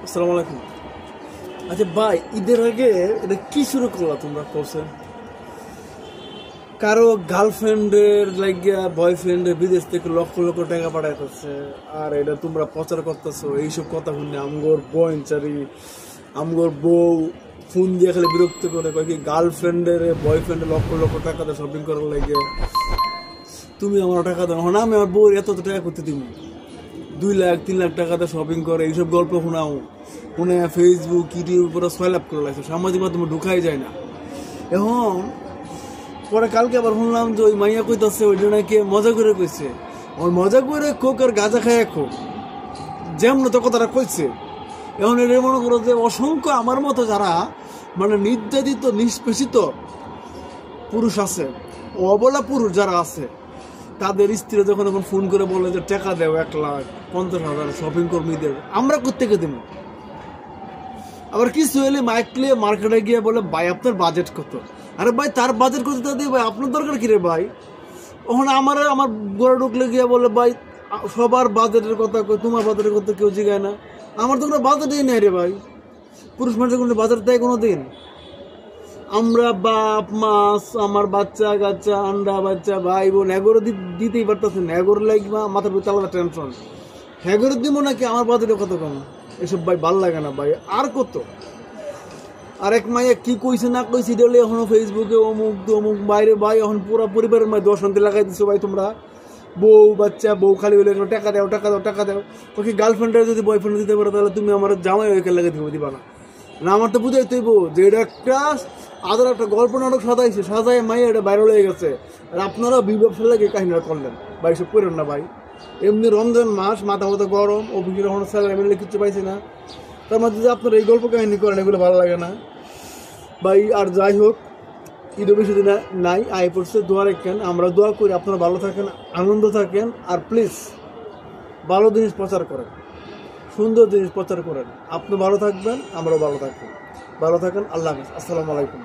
আসসালামু আলাইকুম। আচ্ছা ভাই, ঈদের আগে এটা কি শুরু করলা তোমরা? করছে কারো গার্লফ্রেন্ডের লাগিয়া বয়ফ্রেন্ডের বিদেশ থেকে লক্ষ লক্ষ টাকা পাঠাইতেছে, আর এটা তোমরা প্রচার করতেছো। এইসব কথা শুনে আমগোর বয়নচারি, আমগোর বউ ফোন দিয়ে খালি বিরক্ত করে, কয় কি গার্লফ্রেন্ডের বয়ফ্রেন্ডের লক্ষ লক্ষ টাকা দিয়ে শপিং করার লাগে তুমি আমার টাকা দাও না, আমি আমার বউর এত টাকা করতে দিব, 2 লাখ 3 লাখ টাকাতে শপিং করে। এইসব গল্প শোনাও, শুনে ফেসবুক ইউটিউব পুরো সয়লাভ করে লাগছে, সামাজিক মাধ্যমে ঢুকাই যায় না। এখন পরে কালকে আবার শুনলাম যে ওই মাইয়া কইতাছে ওইটা নাকি মজা করে কইছে। ওই মজা করে কোক আর গাঁজা খায় খোক, যেমন তো কথাটা কইছে। এখন এটা মনে করো যে অসংখ্য আমার মতো যারা মানে নির্যাতিত নিষ্পেষিত পুরুষ আছে, অবলা পুরুষ যারা আছে, তাদের স্ত্রী যখন এখন ফোন করে বলে যে টাকা দেও 1,50,000 শপিং কর্মীদের, আমরা কোত্থেকে দেবো? আবার কিছু এলে মাইক নিয়ে মার্কেটে গিয়ে বলে ভাই আপনার বাজেট কত? আরে ভাই তার বাজেট কত তা দিয়ে ভাই আপনার দরকার কি রে ভাই? ওখানে আমার গোড়া ঢুকলে গিয়ে বলে ভাই সবার বাজেটের কথা, তোমার বাজেটের কথা কেউ জিগায় না। আমার তো কোনো বাজেটই নেই রে ভাই। পুরুষ মানুষের কোনো বাজেট দেয় কোনো দিন? আমরা বাপ মাছ, আমার বাচ্চা কাচ্চা, আন্ডা বাচ্চা, ভাই বোন, এগোরো দিতেই পারতেছেন না। এগোর লাগবে মাথার ভিতরে আলাদা টেনশন, এগোরো দিব নাকি আমার বাজেটে কত কম? এসব ভাই ভাল লাগে না ভাই। আর কত আরেক মাইয়া কি কইছে না কইছে দিলে এখনো ফেসবুকে অমুক অমুক বাইরে ভাই, এখন পুরো পরিবারের মাঝে অশান্তি লাগাই দিছো ভাই তোমরা। বউ বাচ্চা, বউ খালি হইলে টাকা দাও টাকা দাও টাকা দাও। ওকে গার্লফ্রেন্ডের যদি বয়ফ্রেন্ড দিতে পারো তাহলে তুমি আমার জামাই ওইখানে লাগে দিবা না? না, আমার তো বুঝাই তৈব যে এটা একটা আদার একটা গল্প নাটক সাজাইছে, সাজায় মাইয়া এটা বাইরে হয়ে গেছে। আর আপনারা ব্যবসা লাগে কাহিনীটা করলেন ভাই, সব করেন না ভাই। এমনি রমজান মাস, মাথা মাথা গরম, অফিসের এখনো স্যালারি মিললে কিছু পাইছে না, তার মধ্যে যদি আপনারা এই গল্প কাহিনী করেন, এগুলো ভালো লাগে না ভাই। আর যাই হোক, ঈদও বেশি দিন নাই, আয় পড়ছে, দোয়া রাখেন, আমরা দোয়া করি আপনারা ভালো থাকেন, আনন্দ থাকেন। আর প্লিজ ভালো জিনিস প্রচার করেন, সুন্দর জিনিস প্রচার করেন। আপনি ভালো থাকবেন, আমরাও ভালো থাকবেন। ভালো থাকেন, আল্লাহ হাফেজ, আসসালামু আলাইকুম।